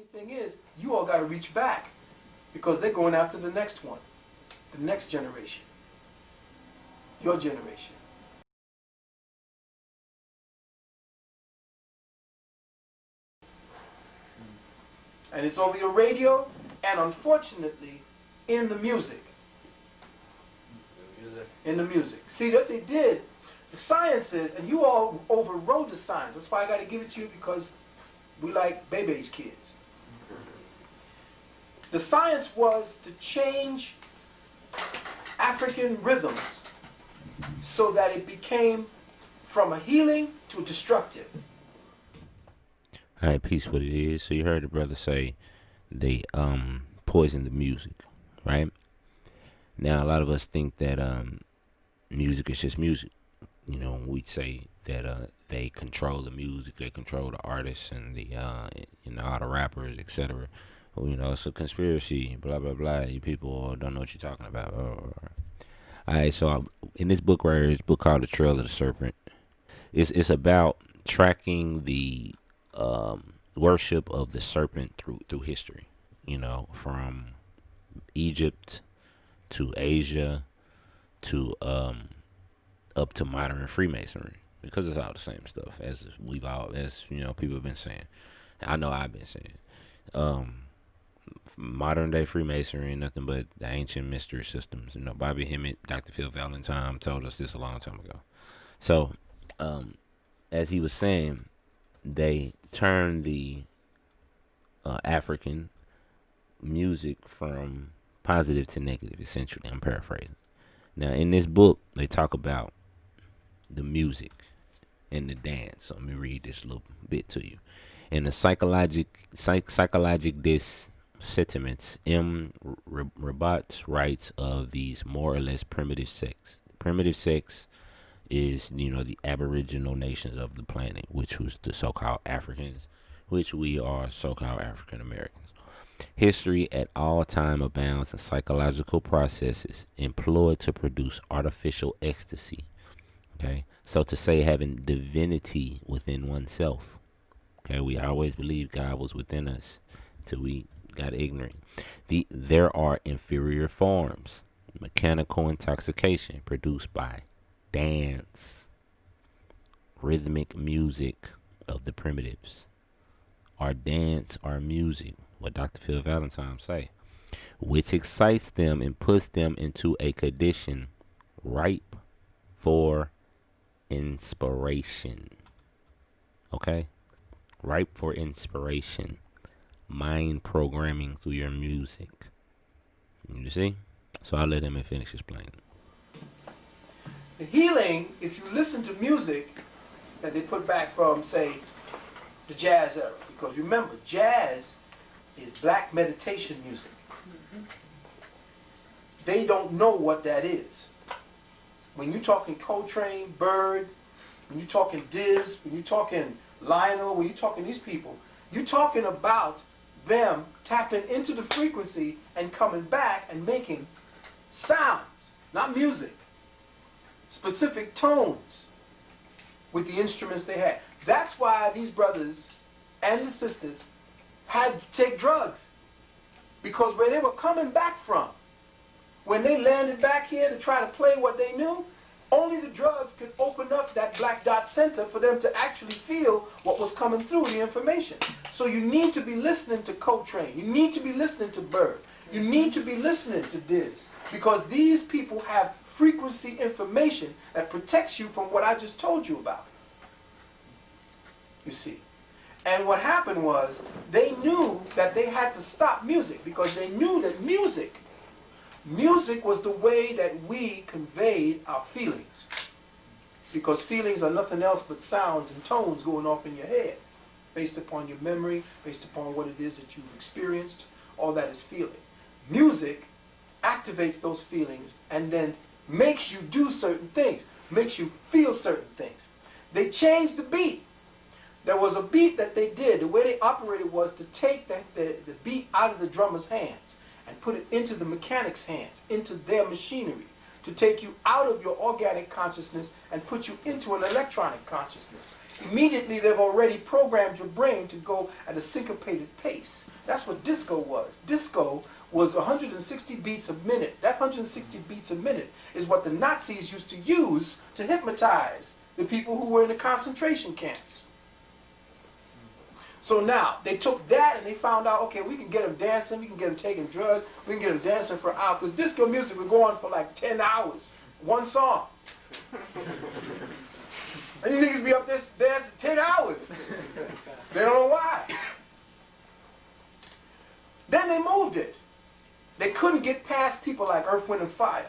only thing is, you all got to reach back because they're going after the next one, the next generation, your generation. And it's over your radio, and unfortunately, in the music. In the music. See, what they did, the sciences, and you all overrode the science. That's why I got to give it to you, because we like baby's kids. The science was to change African rhythms so that it became from a healing to a destructive. All right, peace. What it is. So you heard the brother say they poisoned the music, right? Now a lot of us think that music is just music. You know, we say that they control the music, they control the artists and the all the rappers, etc. Well, you know, it's a conspiracy, blah blah blah. You people don't know what you're talking about. All right, so in this book right here, this book called The Trail of the Serpent. It's about tracking the worship of the serpent through history. You know, from Egypt to Asia to up to modern Freemasonry, because it's all the same stuff as people have been saying. I know I've been saying. Modern day Freemasonry ain't nothing but the ancient mystery systems. You know, Bobby Hemmett, Dr. Phil Valentine told us this a long time ago. So, as he was saying, they turned the African music from positive to negative, essentially. I'm paraphrasing. Now, in this book, they talk about the music and the dance. So let me read this little bit to you. In the psychologic this sentiments, M. Rabat writes of these more or less primitive sects. Primitive sects is, the aboriginal nations of the planet, which was the so-called Africans, which we are so-called African Americans. History at all time abounds in psychological processes employed to produce artificial ecstasy. Okay, so to say having divinity within oneself. Okay, we always believed God was within us till we got ignorant. There are inferior forms, mechanical intoxication produced by dance, rhythmic music of the primitives. Our dance, our music, what Dr. Phil Valentine say, which excites them and puts them into a condition ripe for inspiration. Okay? Ripe for inspiration. Mind programming through your music. You see? So I'll let him finish explaining. The healing, if you listen to music that they put back from, say, the jazz era, because remember, jazz is black meditation music. Mm-hmm. They don't know what that is. When you're talking Coltrane, Bird, when you're talking Diz, when you're talking Lionel, when you're talking these people, you're talking about them tapping into the frequency and coming back and making sounds, not music, specific tones with the instruments they had. That's why these brothers and the sisters had to take drugs, because where they were coming back from, when they landed back here to try to play what they knew, only the drugs could open up that black dot center for them to actually feel what was coming through the information. So you need to be listening to Coltrane. You need to be listening to Bird. You need to be listening to Diz, because these people have frequency information that protects you from what I just told you about. You see. And what happened was, they knew that they had to stop music, because they knew that music was the way that we conveyed our feelings. Because feelings are nothing else but sounds and tones going off in your head, based upon your memory, based upon what it is that you've experienced. All that is feeling. Music activates those feelings and then makes you do certain things, makes you feel certain things. They changed the beat. There was a beat that they did. The way they operated was to take the beat out of the drummer's hands and put it into the mechanic's hands, into their machinery, to take you out of your organic consciousness and put you into an electronic consciousness, immediately they've already programmed your brain to go at a syncopated pace. That's what disco was. Disco was 160 beats a minute. That 160 beats a minute is what the Nazis used to use to hypnotize the people who were in the concentration camps. So now, they took that and they found out, okay, we can get them dancing, we can get them taking drugs, we can get them dancing for hours. Because disco music would go on for like 10 hours, one song. And you niggas be up there dancing 10 hours. They don't know why. Then they moved it. They couldn't get past people like Earth, Wind, and Fire.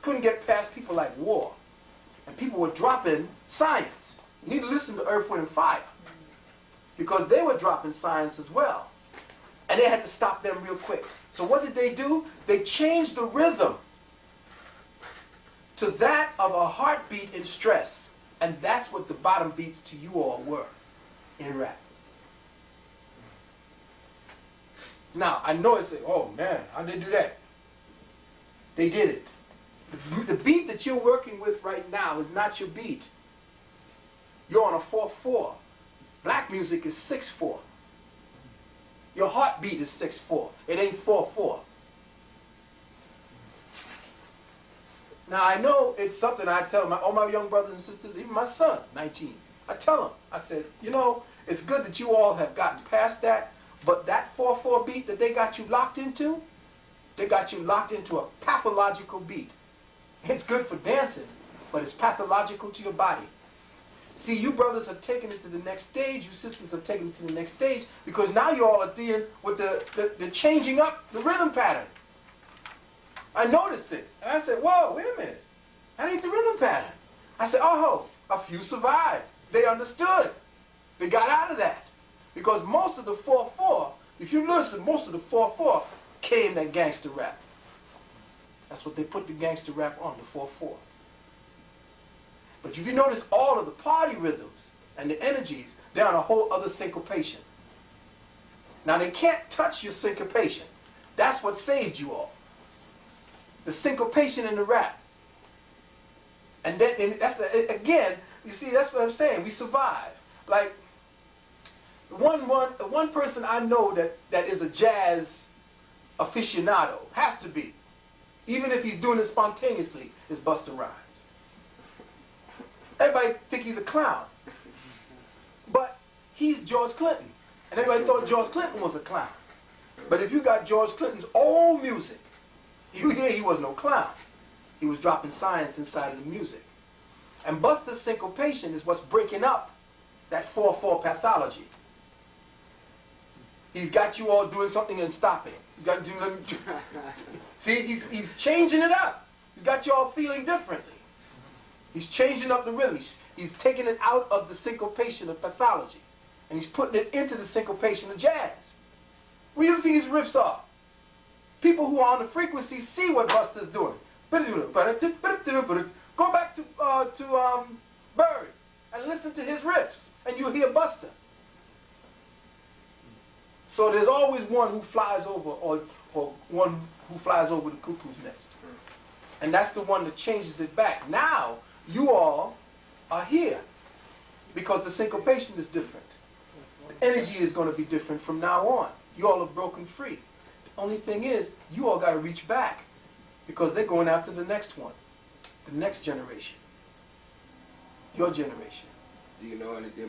Couldn't get past people like War. And people were dropping science. You need to listen to Earth, Wind, and Fire. Because they were dropping science as well. And they had to stop them real quick. So what did they do? They changed the rhythm to that of a heartbeat in stress. And that's what the bottom beats to you all were in rap. Now, I know it's like, oh man, how did they do that? They did it. The beat that you're working with right now is not your beat. You're on a 4/4. Black music is 6/4. Your heartbeat is 6/4. It ain't 4/4. Now I know it's something I tell all my young brothers and sisters, even my son, 19. I tell him, I said, you know, it's good that you all have gotten past that, but that 4/4 beat that they got you locked into, they got you locked into a pathological beat. It's good for dancing, but it's pathological to your body. See, you brothers have taken it to the next stage, you sisters have taken it to the next stage, because now you all are dealing with the changing up the rhythm pattern. I noticed it, and I said, whoa, wait a minute. That ain't the rhythm pattern. I said, oh, a few survived. They understood. They got out of that. Because most of the 4/4, if you listen, most of the 4/4 came that gangster rap. That's what they put the gangster rap on, the 4/4. But if you notice all of the party rhythms and the energies, they're on a whole other syncopation. Now they can't touch your syncopation. That's what saved you all. The syncopation in the rap. And again, you see, that's what I'm saying. We survive. Like, one person I know that is a jazz aficionado, has to be, even if he's doing it spontaneously, is Busta Rhymes. Everybody think he's a clown. But he's George Clinton. And everybody thought George Clinton was a clown. But if you got George Clinton's old music, you hear he was no clown. He was dropping science inside of the music. And Busta's syncopation is what's breaking up that 4/4 pathology. He's got you all doing something and stopping. He's got you see, he's changing it up. He's got you all feeling differently. He's changing up the rhythm. He's taking it out of the syncopation of pathology. And he's putting it into the syncopation of jazz. What do you think his riffs are? People who are on the frequency see what Busta's doing. Go back to Bird and listen to his riffs, and you'll hear Busta. So there's always one who flies over, or one who flies over the cuckoo's nest. And that's the one that changes it back. Now, you all are here because the syncopation is different. The energy is going to be different from now on. You all have broken free. The only thing is, you all got to reach back because they're going after the next one, the next generation, your generation. Do you know anything